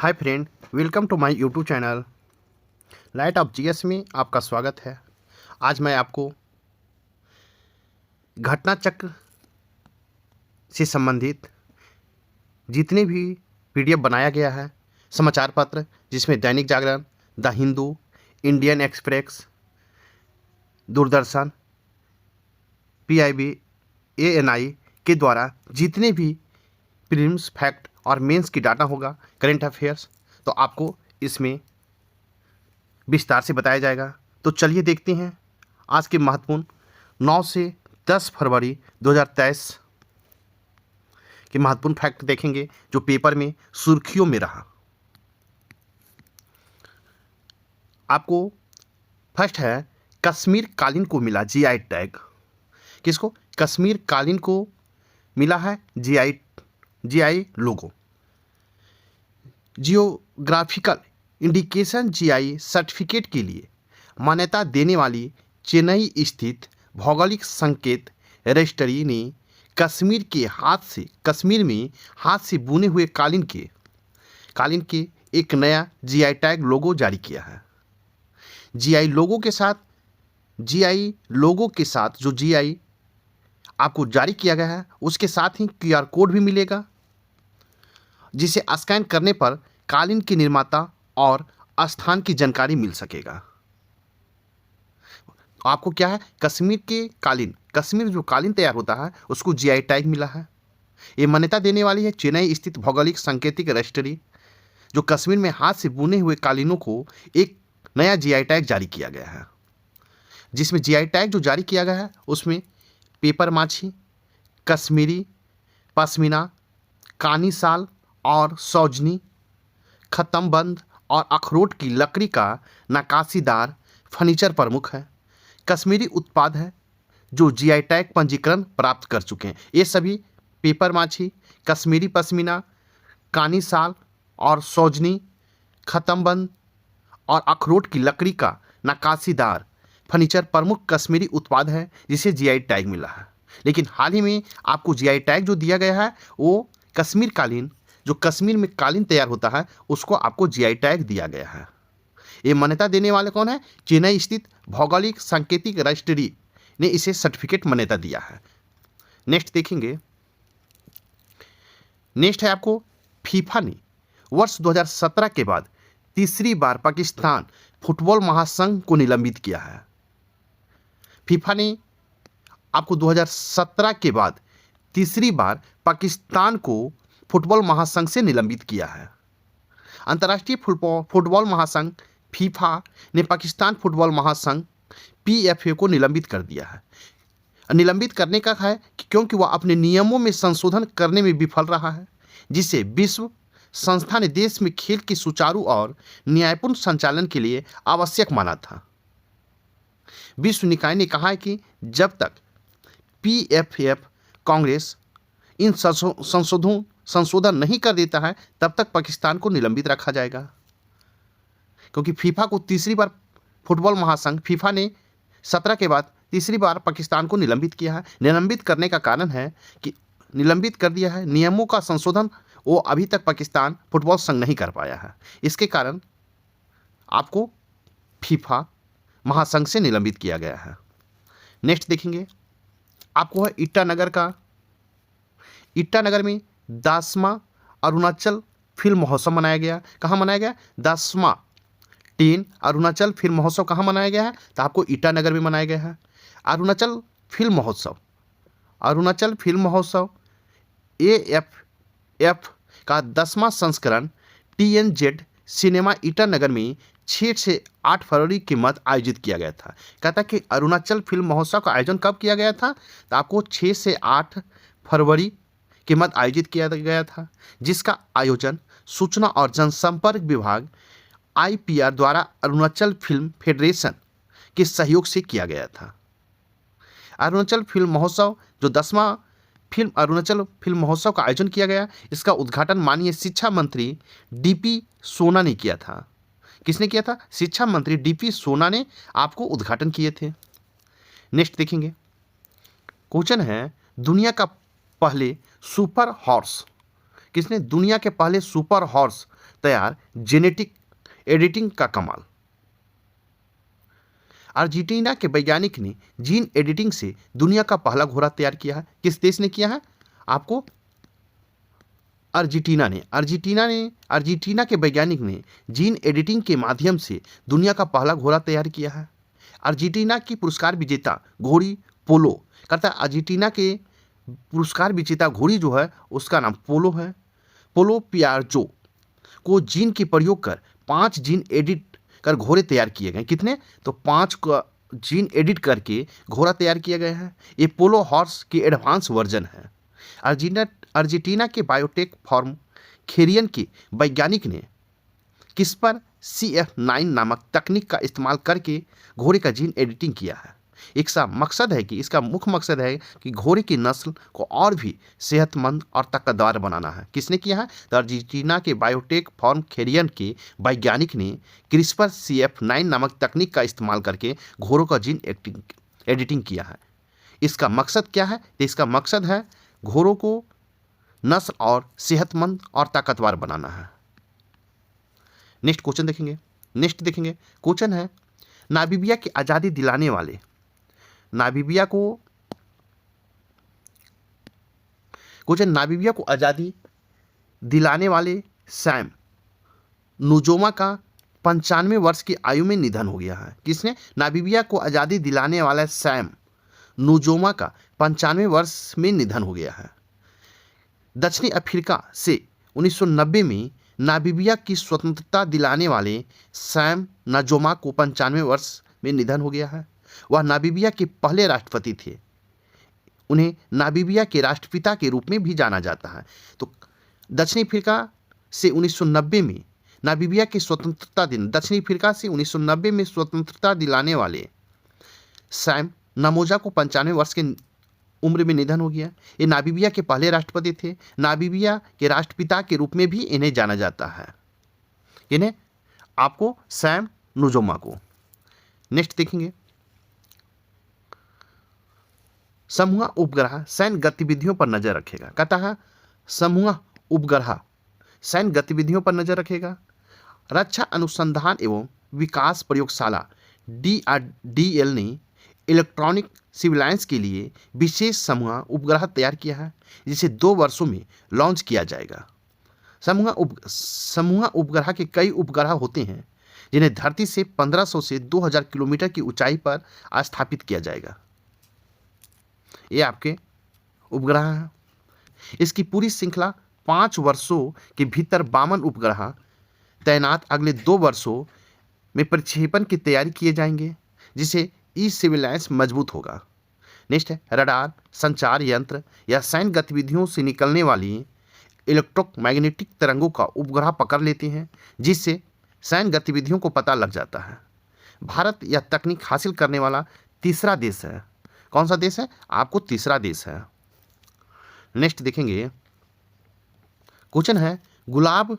Hi friend, welcome to my YouTube channel light of GS में आपका स्वागत है। आज मैं आपको घटना चक्र से संबंधित जितने भी पीडीएफ बनाया गया है, समाचार पत्र जिसमें Dainik Jagran, the Hindu, Indian Express, Doordarshan, PIB, ANI के द्वारा जितने भी प्रीलिम्स, फैक्ट और मेंस की डाटा होगा, करंट अफेयर्स, तो आपको इसमें विस्तार से बताया जाएगा। तो चलिए देखते हैं आज के महत्वपूर्ण 9 से 10 फरवरी 2023 के महत्वपूर्ण फैक्ट देखेंगे जो पेपर में सुर्खियों में रहा। आपको फर्स्ट है, कश्मीर कालीन को मिला जीआई टैग। किसको? कश्मीर कालीन को मिला है जीआई लोगो। जियोग्राफिकल इंडिकेशन जीआई सर्टिफिकेट के लिए मान्यता देने वाली चेन्नई स्थित भौगोलिक संकेत रजिस्ट्री ने कश्मीर में हाथ से बुने हुए कालीन के एक नया जीआई टैग लोगो जारी किया है। जीआई लोगो के साथ जो जीआई आपको जारी किया गया है उसके साथ ही क्यूआर कोड भी मिलेगा, जिसे स्कैन करने पर कालीन के निर्माता और स्थान की जानकारी मिल सकेगा। आपको क्या है, कश्मीर जो कालीन तैयार होता है उसको जीआई टैग मिला है। ये मान्यता देने वाली है चेन्नई स्थित भौगोलिक सांकेतिक रजिस्ट्री, जो कश्मीर में हाथ से बुने हुए कालीनों को एक नया जीआई टैग जारी किया गया है। जिसमें जीआई टैग जो जारी किया गया है उसमें पेपर माछी, कश्मीरी पश्मीना, कानी साल और सौजनी, खत्मबंद और अखरोट की लकड़ी का नक्काशीदार फर्नीचर प्रमुख है। कश्मीरी उत्पाद है जो जीआई टैग पंजीकरण प्राप्त कर चुके हैं। ये सभी पेपर माछी, कश्मीरी पश्मीना, कानी साल और सौजनी, खत्मबंद और अखरोट की लकड़ी का नक्काशीदार फर्नीचर प्रमुख कश्मीरी उत्पाद है जिसे जीआई टैग मिला है। लेकिन हाल ही में आपको जीआई टैग जो दिया गया है वो कश्मीर कालीन, जो कश्मीर में कालीन तैयार होता है उसको आपको जीआई टैग दिया गया है। ये मान्यता देने वाले कौन है? चेन्नई स्थित भौगोलिक सांकेतिक रजिस्ट्री ने इसे सर्टिफिकेट मान्यता दिया है। नेक्स्ट देखेंगे, नेक्स्ट है आपको फीफा ने वर्ष 2017 के बाद तीसरी बार पाकिस्तान फुटबॉल महासंघ को निलंबित किया है। फीफा ने आपको 2017 के बाद तीसरी बार पाकिस्तान को फुटबॉल महासंघ से निलंबित किया है। अंतर्राष्ट्रीय फुटबॉल महासंघ फीफा ने पाकिस्तान फुटबॉल महासंघ पीएफए को निलंबित कर दिया है। निलंबित करने का है क्योंकि वह अपने नियमों में संशोधन करने में विफल रहा है, जिसे विश्व संस्था ने देश में खेल के सुचारू और न्यायपूर्ण संचालन के लिए आवश्यक माना था। विश्व निकाय ने कहा है कि जब तक पीएफएफ कांग्रेस इन संशोधन नहीं कर देता है तब तक पाकिस्तान को निलंबित रखा जाएगा। क्योंकि फीफा को तीसरी बार फुटबॉल महासंघ फीफा ने 17 के बाद तीसरी बार पाकिस्तान को निलंबित किया है। निलंबित करने का कारण है कि निलंबित कर दिया है, नियमों का संशोधन वो अभी तक पाकिस्तान फुटबॉल संघ नहीं कर पाया है। इसके कारण आपको फीफा महासंघ से निलंबित किया गया है। नेक्स्ट देखेंगे, आपको है ईटानगर में 10वां अरुणाचल फिल्म महोत्सव मनाया गया। कहाँ मनाया गया? 10वां अरुणाचल फिल्म महोत्सव कहाँ मनाया गया है? तो आपको ईटानगर में मनाया गया है। अरुणाचल फिल्म महोत्सव एएफएफ का 10वां संस्करण TNZ सिनेमा ईटानगर में 6 से 8 फरवरी के मध्य आयोजित किया गया था। कहता कि अरुणाचल फिल्म महोत्सव का आयोजन कब किया गया था? तो आपको 6 से 8 फरवरी के मध्य आयोजित किया गया था, जिसका आयोजन सूचना और जनसंपर्क विभाग IPR द्वारा अरुणाचल फिल्म फेडरेशन के सहयोग से किया गया था। अरुणाचल फिल्म महोत्सव जो 10वां अरुणाचल फिल्म महोत्सव का आयोजन किया गया, इसका उद्घाटन माननीय शिक्षा मंत्री DP सोना ने किया था। किसने किया था? शिक्षा मंत्री DP सोना ने आपको उद्घाटन किए थे। नेक्स्ट देखेंगे, क्वेश्चन है, दुनिया का पहले सुपर हॉर्स किसने? दुनिया के पहले सुपर हॉर्स तैयार जेनेटिक एडिटिंग का कमाल। अर्जेंटीना के वैज्ञानिक ने जीन एडिटिंग से दुनिया का पहला घोड़ा तैयार किया है। किस देश ने किया है? आपको अर्जेंटीना के वैज्ञानिक ने जीन एडिटिंग के माध्यम से दुनिया का पहला घोड़ा तैयार किया है। अर्जेंटीना की पुरस्कार विजेता घोड़ी पोलो कहता है, अर्जेंटीना के पुरस्कार विजेता घोड़ी जो है उसका नाम पोलो है। पोलो पियाजो को जीन के प्रयोग कर 5 जीन एडिट कर घोड़े तैयार किए गए। कितने? तो 5 का जीन एडिट करके घोड़ा तैयार किया गया है। ये पोलो हॉर्स की एडवांस वर्जन है। अर्जेंटीना के बायोटेक फॉर्म खेरियन के वैज्ञानिक ने किस्पर CF9 नामक तकनीक का इस्तेमाल करके घोड़े का जीन एडिटिंग किया है। इसका मुख्य मकसद है कि घोड़े की नस्ल को और भी सेहतमंद और ताकतवर बनाना है। किसने किया है? तो अर्जेंटीना के बायोटेक फॉर्म खेरियन के वैज्ञानिक ने क्रिस्पर CF9 नामक तकनीक का इस्तेमाल करके घोड़ों का जीन एडिटिंग किया है। इसका मकसद क्या है? तो इसका मकसद है घोड़ों को नस्ल और सेहतमंद और ताकतवर बनाना है। नेक्स्ट देखेंगे। क्वेश्चन है, नामीबिया की आज़ादी दिलाने वाले नामीबिया को आज़ादी दिलाने वाले सैम नुजोमा का 95 वर्ष की आयु में निधन हो गया है। किसने? नामीबिया को आज़ादी दिलाने वाला सैम नुजोमा का 95 वर्ष में निधन हो गया है। दक्षिणी अफ्रीका से 1990 में नामीबिया की स्वतंत्रता दिलाने वाले सैम नजोमा को 95 वर्ष में निधन हो गया है। वह नामीबिया के पहले राष्ट्रपति थे। उन्हें नामीबिया के राष्ट्रपिता के रूप में भी जाना जाता है। तो दक्षिणी अफ्रीका से 1990 में दक्षिणी अफ्रीका से 1990 में स्वतंत्रता दिलाने वाले सैम नमोजा को 95 वर्ष के उम्र में निधन हो गया। ये नामीबिया के पहले राष्ट्रपति थे। नामीबिया के राष्ट्रपिता के रूप में भी इन्हें जाना जाता है। इन्हें आपको सैम नुजोमा को। नेक्स्ट देखेंगे, समूह उपग्रह सैन्य गतिविधियों पर नजर रखेगा। कहता है समूह उपग्रह सैन्य गतिविधियों पर नजर रखेगा। रक्षा अनुसंधान एवं विकास प्रयोगशाला DRDL ने इलेक्ट्रॉनिक सर्विलांस के लिए विशेष समूह उपग्रह तैयार किया है, जिसे 2 वर्षों में लॉन्च किया जाएगा। समूह उपग्रह के कई उपग्रह होते हैं जिन्हें धरती से 1500 से 2000 किलोमीटर की ऊंचाई पर स्थापित किया जाएगा। ये आपके उपग्रह हैं। इसकी पूरी श्रृंखला 5 वर्षों के भीतर 52 उपग्रह तैनात अगले 2 वर्षों में प्रक्षेपण की तैयारी किए जाएंगे, जिसे सर्विलांस मजबूत होगा। नेक्स्ट है, रडार, संचार यंत्र या सैन्य गतिविधियों से निकलने वाली इलेक्ट्रोमैग्नेटिक तरंगों का उपग्रह पकड़ लेते हैं, जिससे सैन्य गतिविधियों को पता लग जाता है। भारत यह तकनीक हासिल करने वाला तीसरा देश है। कौन सा देश है? आपको तीसरा देश है। नेक्स्ट देखेंगे, क्वेश्चन है, गुलाब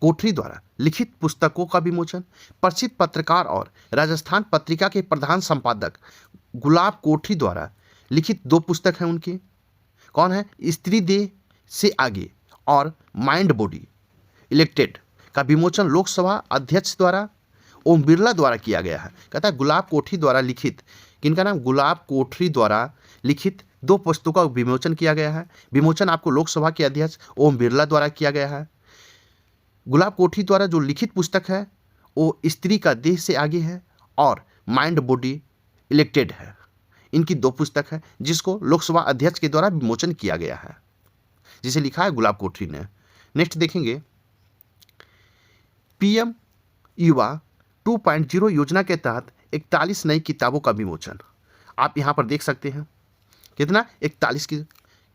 कोठरी द्वारा लिखित पुस्तकों का विमोचन। प्रसिद्ध पत्रकार और राजस्थान पत्रिका के प्रधान संपादक गुलाब कोठरी द्वारा लिखित 2 पुस्तक हैं उनके। कौन है? स्त्री देह से आगे और माइंड बॉडी इलेक्टेड का विमोचन लोकसभा अध्यक्ष द्वारा ओम बिरला द्वारा किया गया है। कहता है गुलाब कोठरी द्वारा लिखित, किनका नाम? गुलाब कोठरी द्वारा लिखित 2 पुस्तकों का विमोचन किया गया है। विमोचन आपको लोकसभा के अध्यक्ष ओम बिरला द्वारा किया गया है। गुलाब कोठरी द्वारा जो लिखित पुस्तक है वो स्त्री का देह से आगे है और माइंड बॉडी इलेक्टेड है। इनकी 2 पुस्तक है जिसको लोकसभा अध्यक्ष के द्वारा विमोचन किया गया है, जिसे लिखा है गुलाब कोठरी ने। नेक्स्ट देखेंगे, PM युवा 2.0 योजना के तहत 41 नई किताबों का विमोचन। आप यहाँ पर देख सकते हैं कितना 41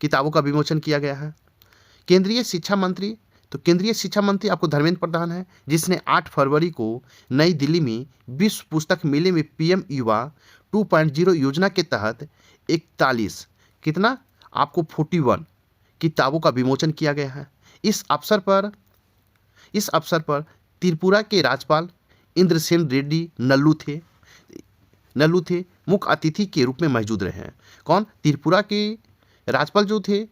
किताबों का विमोचन किया गया है। केंद्रीय शिक्षा मंत्री आपको धर्मेंद्र प्रधान है, जिसने 8 फरवरी को नई दिल्ली में विश्व पुस्तक मेले में PM युवा 2.0 योजना के तहत 41 आपको 41 किताबों का विमोचन किया गया है। इस अवसर पर त्रिपुरा के राज्यपाल इंद्रसेन रेड्डी नल्लू थे मुख्य अतिथि के रूप में मौजूद रहे हैं। कौन? त्रिपुरा के राज्यपाल जो थे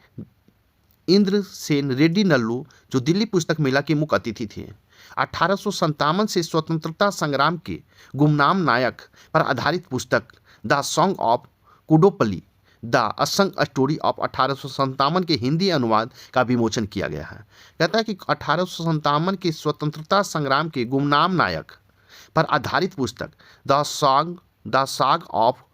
इंद्रसेन रेड्डी नल्लू जो दिल्ली पुस्तक मेला के मुख्य अतिथि थे। 1857 से स्वतंत्रता संग्राम के गुमनाम नायक पर आधारित पुस्तक द सॉन्ग ऑफ कुडोपल्ली द असंग स्टोरी ऑफ 1857 के हिंदी अनुवाद का विमोचन किया गया है। कहता है कि 1857 के स्वतंत्रता संग्राम के गुमनाम नायक पर आधारित पुस्तक द साग ऑफ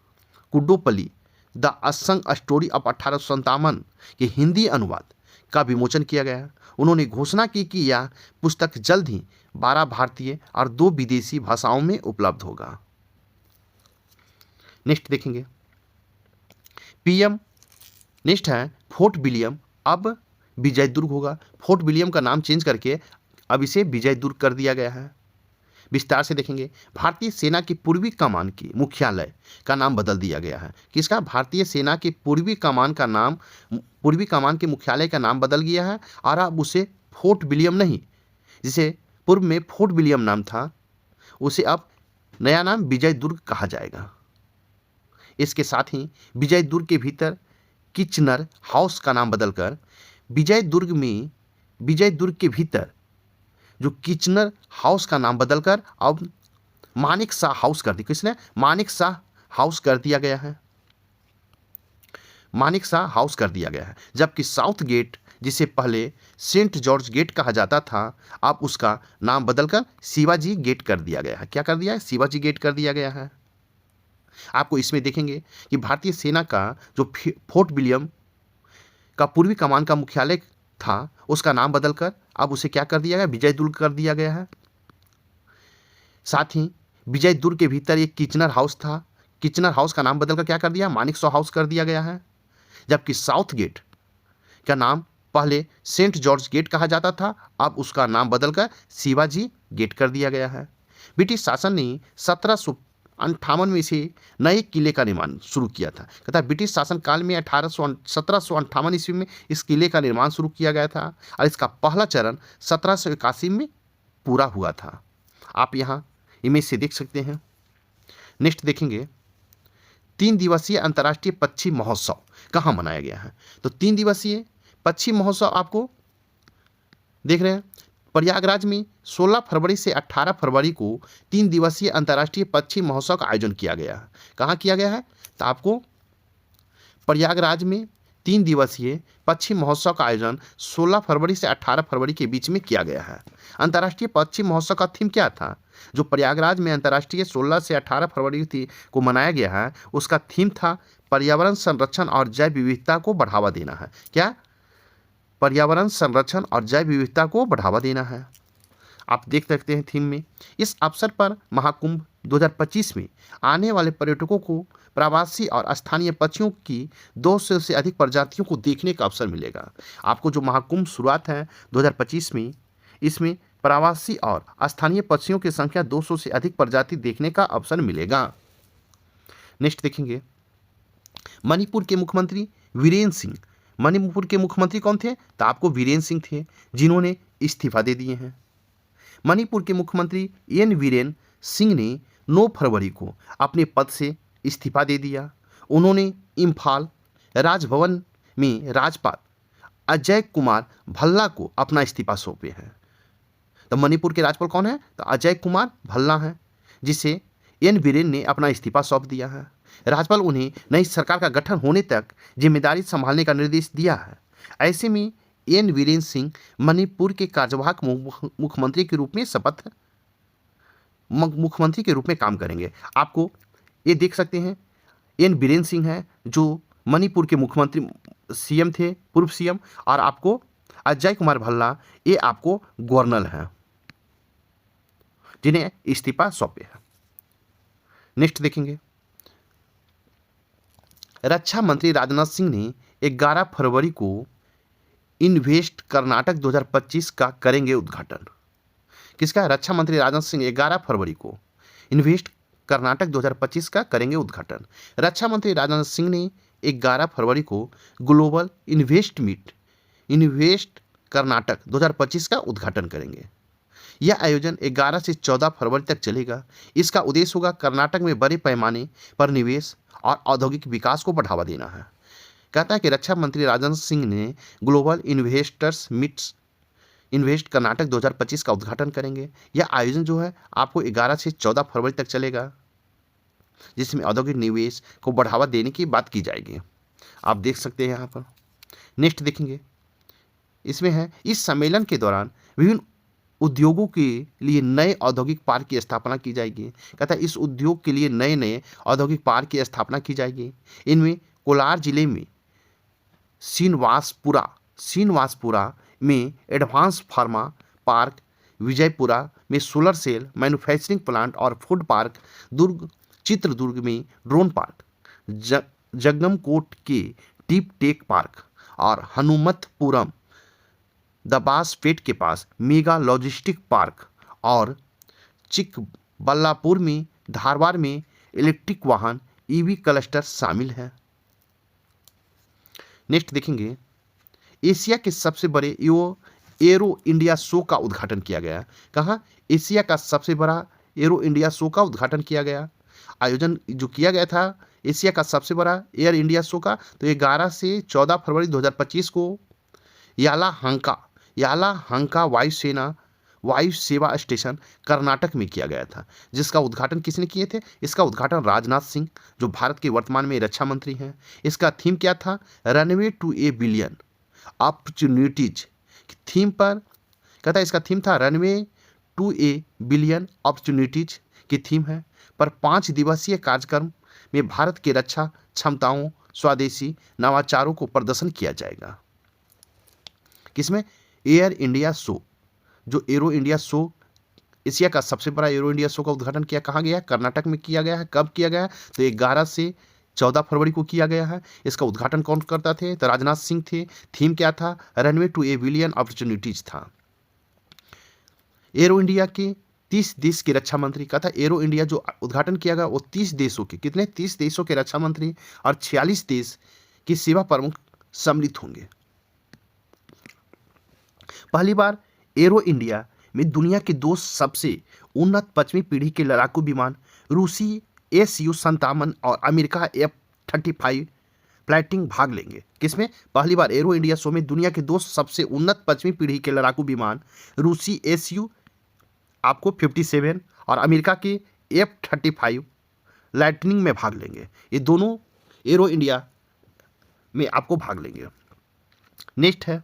कुडोपल्ली द असंग स्टोरी ऑफ 1857 के हिंदी अनुवाद का विमोचन किया गया है। उन्होंने घोषणा की कि यह पुस्तक जल्द ही 12 भारतीय और 2 विदेशी भाषाओं में उपलब्ध होगा। नेक्स्ट देखेंगे पीएम। नेक्स्ट है फोर्ट विलियम, अब विजय दुर्ग होगा। फोर्ट विलियम का नाम चेंज करके अब इसे विजय दुर्ग कर दिया गया है। विस्तार से देखेंगे भारतीय सेना की पूर्वी कमान की मुख्यालय का नाम बदल दिया गया है। किसका? भारतीय सेना की पूर्वी कमान के मुख्यालय का नाम बदल गया है और अब उसे फोर्ट विलियम नहीं, जिसे पूर्व में फोर्ट विलियम नाम था, उसे अब नया नाम विजय दुर्ग कहा जाएगा। इसके साथ ही विजय दुर्ग के भीतर किचनर हाउस का नाम बदलकर विजय दुर्ग के भीतर जो किचनर हाउस का नाम बदलकर अब मानिक शाह हाउस कर दिया। किसने? मानिक शाह हाउस कर दिया गया है। मानिक शाह हाउस कर दिया गया है। जबकि साउथ गेट, जिसे पहले सेंट जॉर्ज गेट कहा जाता था, अब उसका नाम बदलकर शिवाजी गेट कर दिया गया है। क्या कर दिया है? शिवाजी गेट कर दिया गया है। आपको इसमें देखेंगे कि भारतीय सेना का जो फोर्ट विलियम का पूर्वी कमान का मुख्यालय था, उसका नाम बदलकर अब उसे क्या कर दिया गया? विजय दुर्ग कर दिया गया है। साथ ही विजय दुर्ग के भीतर एक किचनर हाउस था, किचनर हाउस का नाम बदलकर क्या कर दिया? मानिक शॉ हाउस कर दिया गया है। जबकि साउथ गेट का नाम पहले सेंट जॉर्ज गेट कहा जाता था, अब उसका नाम बदलकर शिवाजी गेट कर दिया गया है। ब्रिटिश शासन ने 1758 में इसे नए किले का निर्माण शुरू किया था। कहता है ब्रिटिश शासन काल में 1758 ईस्वी में इस किले का निर्माण शुरू किया गया था और इसका पहला चरण 1781 में पूरा हुआ था। आप यहाँ इमेज से देख सकते हैं। नेक्स्ट देखेंगे 3 दिवसीय अंतर्राष्ट्रीय पक्षी महोत्सव कहाँ मनाया गया है। तो 3 दिवसीय पक्षी महोत्सव आपको देख रहे हैं प्रयागराज में 16 फरवरी से 18 फरवरी को 3 दिवसीय अंतर्राष्ट्रीय पक्षी महोत्सव का आयोजन किया गया है। कहाँ किया गया है? तो आपको प्रयागराज में 3 दिवसीय पक्षी महोत्सव का आयोजन 16 फरवरी से 18 फरवरी के बीच में किया गया है। अंतर्राष्ट्रीय पक्षी महोत्सव का थीम क्या था? जो प्रयागराज में अंतर्राष्ट्रीय 16 से 18 फरवरी को मनाया गया है, उसका थीम था पर्यावरण संरक्षण और जैव विविधता को बढ़ावा देना है। क्या? पर्यावरण संरक्षण और जैव विविधता को बढ़ावा देना है। आप देख सकते हैं थीम में। इस अवसर पर महाकुंभ 2025 में आने वाले पर्यटकों को प्रवासी और स्थानीय पक्षियों की 200 से अधिक प्रजातियों को देखने का अवसर मिलेगा। आपको जो महाकुंभ शुरुआत है 2025 में, इसमें प्रवासी और स्थानीय पक्षियों की संख्या 200 से अधिक प्रजाति देखने का अवसर मिलेगा। नेक्स्ट देखेंगे मणिपुर के मुख्यमंत्री वीरेंद्र सिंह। मणिपुर के मुख्यमंत्री कौन थे? तो आपको वीरेंद्र सिंह थे, जिन्होंने इस्तीफा दे दिए हैं। मणिपुर के मुख्यमंत्री एन वीरेन सिंह ने 9 फरवरी को अपने पद से इस्तीफा दे दिया। उन्होंने इम्फाल राजभवन में राज्यपाल अजय कुमार भल्ला को अपना इस्तीफा सौंपे हैं। तो मणिपुर के राज्यपाल कौन है? तो अजय कुमार भल्ला हैं, जिसे एन वीरेन ने अपना इस्तीफा सौंप दिया है। राज्यपाल उन्हें नई सरकार का गठन होने तक जिम्मेदारी संभालने का निर्देश दिया है। ऐसे में एन वीरेंद्र सिंह मणिपुर के कार्यवाहक मुख्यमंत्री के रूप में काम करेंगे। आपको ये देख सकते हैं एन वीरेंद्र सिंह है जो मणिपुर के मुख्यमंत्री सीएम थे, पूर्व सीएम, और आपको अजय कुमार भल्ला ये आपको गवर्नर हैं जिन्हें इस्तीफा सौंपे हैं। नेक्स्ट देखेंगे रक्षा मंत्री राजनाथ सिंह ने 11 फरवरी को इन्वेस्ट कर्नाटक 2025 का करेंगे उद्घाटन। किसका? रक्षा मंत्री राजनाथ सिंह 11 फरवरी को इन्वेस्ट कर्नाटक 2025 का करेंगे उद्घाटन। रक्षा मंत्री राजनाथ सिंह ने 11 फरवरी को ग्लोबल इन्वेस्ट कर्नाटक 2025 का उद्घाटन करेंगे। यह आयोजन 11 से 14 फरवरी तक चलेगा। इसका उद्देश्य होगा कर्नाटक में बड़े पैमाने पर निवेश और औद्योगिक विकास को बढ़ावा देना है। कहता है कि रक्षा मंत्री राजनाथ सिंह ने global investors meets invest Karnataka 2025 का उद्घाटन करेंगे। यह आयोजन जो है आपको 11 से 14 फरवरी तक चलेगा, जिसमें औद्योगिक निवेश को बढ़ावा देने की बात की जाएगी। आप देख सकते हैं यहाँ पर। नेक्स्ट देखेंगे, इसमें है इस सम्मेलन के दौरान विभिन्न उद्योगों के लिए नए औद्योगिक पार्क की स्थापना की जाएगी। कहता है इस उद्योग के लिए नए नए औद्योगिक पार्क की स्थापना की जाएगी। इनमें कोलार जिले में श्रीनिवासपुरा में एडवांस फार्मा पार्क, विजयपुरा में सोलर सेल मैन्युफैक्चरिंग प्लांट और फूड पार्क, चित्रदुर्ग में ड्रोन पार्क, जगमकोट के डीप टेक पार्क और हनुमतपुरम दबासपेट के पास मेगा लॉजिस्टिक पार्क और चिकबल्लापुर में धारवाड़ में इलेक्ट्रिक वाहन ईवी क्लस्टर शामिल है। नेक्स्ट देखेंगे, एशिया के सबसे बड़े एरो इंडिया शो का उद्घाटन किया गया। कहाँ? एशिया का सबसे बड़ा एरो इंडिया शो का उद्घाटन किया गया। आयोजन जो किया गया था एशिया का सबसे बड़ा एयर इंडिया शो का, तो 11 से 14 फरवरी 2025 को यालाहंका वायु सेवा स्टेशन कर्नाटक में किया गया था, जिसका उद्घाटन किसने किए थे? इसका उद्घाटन राजनाथ सिंह, जो भारत के वर्तमान में रक्षा मंत्री हैं। इसका थीम क्या था? Runway to a billion opportunities theme पर। कहता है इसका थीम था runway to a billion opportunities की थीम है। पर 5 दिवसीय कार्यक्रम में भारत की रक्षा क्षमताओं, स्वदेशी नवाचारों को प्रदर्शन किया जाएगा। किसमें? एयर इंडिया शो, जो एरो इंडिया शो, एशिया का सबसे बड़ा एरो इंडिया शो का उद्घाटन किया कहाँ गया? कर्नाटक में किया गया है। कब किया गया है? तो 11 से 14 फरवरी को किया गया है। इसका उद्घाटन कौन करता थे? तो राजनाथ सिंह थे। थीम क्या था? Runway to a billion opportunities था। एरो इंडिया के 30 देश के रक्षा मंत्री, कहा था एरो इंडिया जो उद्घाटन किया गया वो 30 देशों के, कितने? 30 देशों के रक्षा मंत्री और 46 देश की सेवा प्रमुख सम्मिलित होंगे। पहली बार एरो इंडिया में दुनिया के 2 सबसे उन्नत 5वीं पीढ़ी के लड़ाकू विमान रूसी Su-57 और अमेरिका F-35 फ्लाइटिंग भाग लेंगे। किसमें? पहली बार एरो इंडिया शो में दुनिया के 2 सबसे उन्नत 5वीं पीढ़ी के लड़ाकू विमान रूसी Su-57 और अमेरिका के F-35 लाइटनिंग में भाग लेंगे। ये दोनों एरो इंडिया में आपको भाग लेंगे। नेक्स्ट है,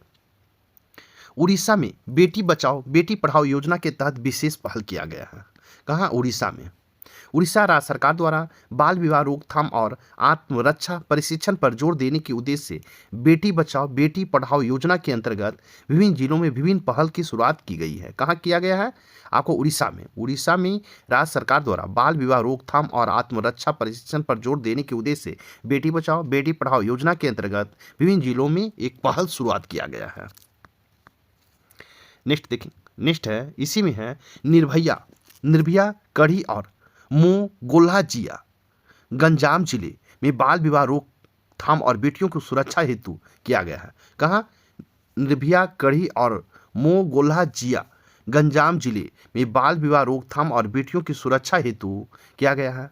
उड़ीसा में बेटी बचाओ बेटी पढ़ाओ योजना के तहत विशेष पहल किया गया है। कहाँ? उड़ीसा में। उड़ीसा राज्य सरकार द्वारा बाल विवाह रोकथाम और आत्मरक्षा प्रशिक्षण पर जोर देने के उद्देश्य से बेटी बचाओ बेटी पढ़ाओ योजना के अंतर्गत विभिन्न जिलों में विभिन्न पहल की शुरुआत की गई है। कहाँ किया गया है? आपको उड़ीसा में। उड़ीसा में राज्य सरकार द्वारा बाल विवाह रोकथाम और आत्मरक्षा प्रशिक्षण पर जोर देने के उद्देश्य से बेटी बचाओ बेटी पढ़ाओ योजना के अंतर्गत विभिन्न जिलों में एक पहल शुरुआत किया गया है। नेक्स्ट देखें, नेक्स्ट है, इसी में है निर्भया कड़ी और मोगोल्हाजिया गंजाम जिले में बाल विवाह रोकथाम और बेटियों की सुरक्षा हेतु किया गया है। कहाँ? निर्भया कड़ी और मोगोल्हाजिया गंजाम जिले में बाल विवाह रोकथाम और बेटियों की सुरक्षा हेतु किया गया है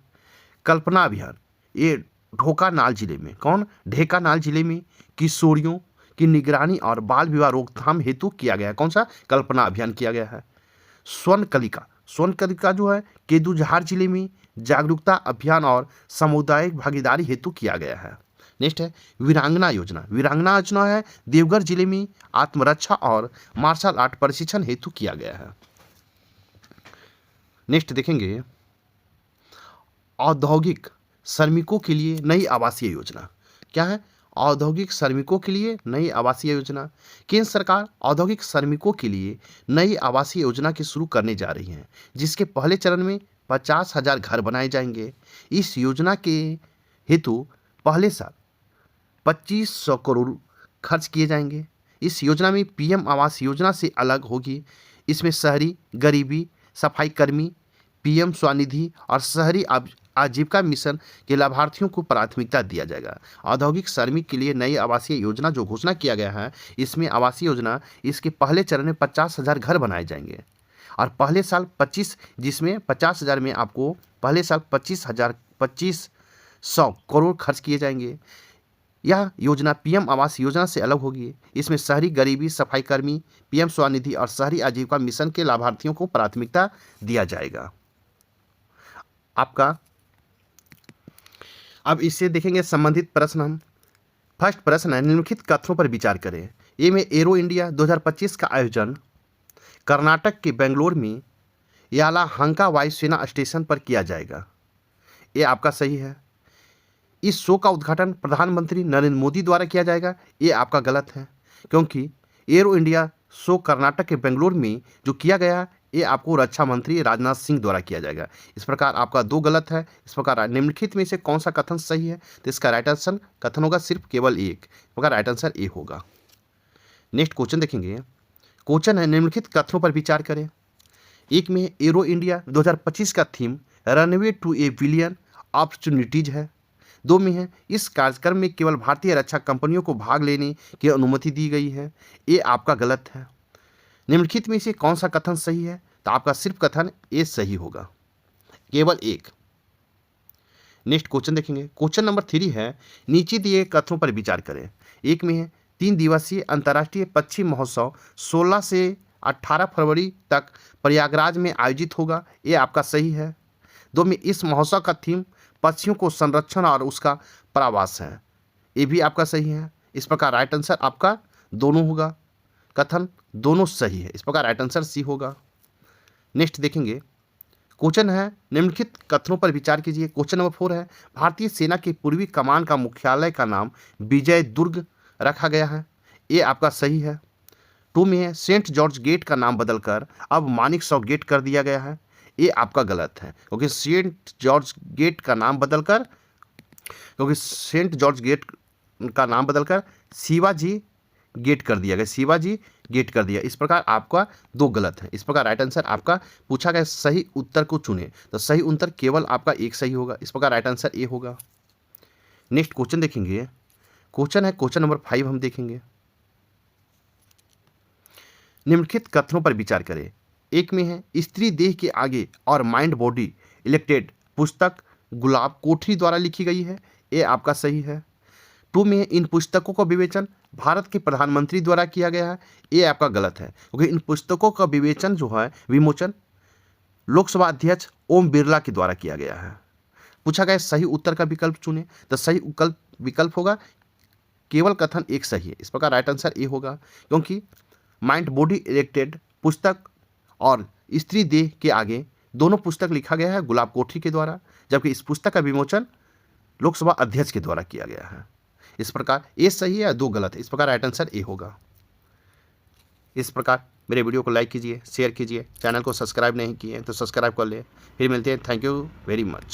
कल्पना अभियान। ये ढोकानाल जिले में, कौन? ढेकानाल जिले में किशोरियों की निगरानी और बाल विवाह रोकथाम हेतु किया गया है। कौन सा? कल्पना अभियान किया गया है। स्वर्णकलिका जो है केदुझार जिले में जागरूकता अभियान और सामुदायिक भागीदारी हेतु किया गया है। नेक्स्ट है वीरांगना योजना है देवघर जिले में आत्मरक्षा और मार्शल आर्ट प्रशिक्षण हेतु किया गया है। नेक्स्ट देखेंगे, औद्योगिक श्रमिकों के लिए नई आवासीय योजना। क्या है? औद्योगिक श्रमिकों के लिए नई आवासीय योजना। केंद्र सरकार औद्योगिक श्रमिकों के लिए नई आवासीय योजना की शुरू करने जा रही है, जिसके पहले चरण में 50,000 घर बनाए जाएंगे। इस योजना के हेतु पहले साल 2500 करोड़ खर्च किए जाएंगे। इस योजना में पीएम आवास योजना से अलग होगी। इसमें शहरी गरीबी सफाई कर्मी, पीएम स्वनिधि और शहरी आजीविका मिशन के लाभार्थियों को प्राथमिकता दिया जाएगा। औद्योगिक श्रमिक के लिए नई आवासीय योजना जो घोषणा किया गया है, इसमें आवासीय योजना इसके पहले चरण में 50,000 घर बनाए जाएंगे और पहले साल 25, जिसमें 50,000 में आपको पहले साल 25,100 करोड़ खर्च किए जाएंगे। यह योजना पीएम आवास योजना से अलग होगी। इसमें शहरी गरीबी सफाई कर्मी, पीएम स्वनिधि और शहरी आजीविका मिशन के लाभार्थियों को प्राथमिकता दिया जाएगा। आपका अब इससे देखेंगे संबंधित प्रश्न हम। फर्स्ट प्रश्न है, निम्नलिखित कथनों पर विचार करें। ए में एरो इंडिया 2025 का आयोजन कर्नाटक के बेंगलोर में यालाहंका वायुसेना स्टेशन पर किया जाएगा। ये आपका सही है। इस शो का उद्घाटन प्रधानमंत्री नरेंद्र मोदी द्वारा किया जाएगा। ये आपका गलत है, क्योंकि एरो इंडिया शो कर्नाटक के बेंगलोर में जो किया गया ये आपको रक्षा मंत्री राजनाथ सिंह द्वारा किया जाएगा। इस प्रकार आपका 2 गलत है। इस प्रकार निम्नलिखित में से कौन सा कथन सही है? तो इसका राइट आंसर कथन होगा सिर्फ केवल एक। इस प्रकार राइट आंसर ए होगा। नेक्स्ट क्वेश्चन देखेंगे। क्वेश्चन है, निम्नलिखित कथनों पर विचार करें। एक में एरो इंडिया 2025 का theme runway to a billion opportunities है। 2 में है, इस कार्यक्रम में केवल भारतीय रक्षा कंपनियों को भाग लेने की अनुमति दी गई है। ये आपका गलत है। निम्नलिखित में से कौन सा कथन सही है? तो आपका सिर्फ कथन ए सही होगा, केवल एक। नेक्स्ट क्वेश्चन देखेंगे। क्वेश्चन नंबर 3 है, नीचे दिए कथनों पर विचार करें। एक में है, 3 दिवसीय अंतर्राष्ट्रीय पक्षी महोत्सव 16 से 18 फरवरी तक प्रयागराज में आयोजित होगा। ये आपका सही है। 2 में, इस महोत्सव का थीम पक्षियों को संरक्षण और उसका प्रवास है। ये भी आपका सही है। इस प्रकार राइट आंसर आपका दोनों होगा। कथन दोनों सही है। इस प्रकार राइट आंसर सी होगा। नेक्स्ट देखेंगे। क्वेश्चन है, निम्नलिखित कथनों पर विचार कीजिए। क्वेश्चन नंबर 4 है, भारतीय सेना की पूर्वी कमान का मुख्यालय का नाम विजय दुर्ग रखा गया है। ये आपका सही है। 2 में है, सेंट जॉर्ज गेट का नाम बदलकर अब मानिकशॉ गेट कर दिया गया है। ये आपका गलत है, क्योंकि सेंट जॉर्ज गेट का नाम बदलकर शिवाजी गेट कर दिया गया। शिवाजी गेट कर दिया। इस प्रकार आपका 2 गलत है। इस प्रकार राइट आंसर आपका पूछा गया सही उत्तर को चुने, तो सही उत्तर केवल आपका एक सही होगा। इस प्रकार राइट आंसर ए होगा। नेक्स्ट क्वेश्चन देखेंगे। क्वेश्चन है, क्वेश्चन नंबर 5 हम देखेंगे। निम्नलिखित कथनों पर विचार करें। एक में है, स्त्री देह के आगे और माइंड बॉडी इलेक्टेड पुस्तक गुलाब कोठरी द्वारा लिखी गई है। ये आपका सही है। 2 में, इन पुस्तकों का विवेचन भारत के प्रधानमंत्री द्वारा किया गया है। ये आपका गलत है, क्योंकि इन पुस्तकों का विमोचन लोकसभा अध्यक्ष ओम बिरला के द्वारा किया गया है। पूछा गया सही उत्तर का विकल्प चुने, तो सही विकल्प होगा केवल कथन एक सही है। इस प्रकार राइट आंसर ए होगा, क्योंकि माइंड बॉडी इलेक्टेड पुस्तक और स्त्री देह के आगे दोनों पुस्तक लिखा गया है गुलाब कोठरी के द्वारा, जबकि इस पुस्तक का विमोचन लोकसभा अध्यक्ष के द्वारा किया गया है। इस प्रकार ए सही है या 2 गलत है। इस प्रकार राइट आंसर ए होगा। इस प्रकार मेरे वीडियो को लाइक कीजिए, शेयर कीजिए, चैनल को सब्सक्राइब नहीं किए तो सब्सक्राइब कर ले। फिर मिलते हैं। Thank you very much.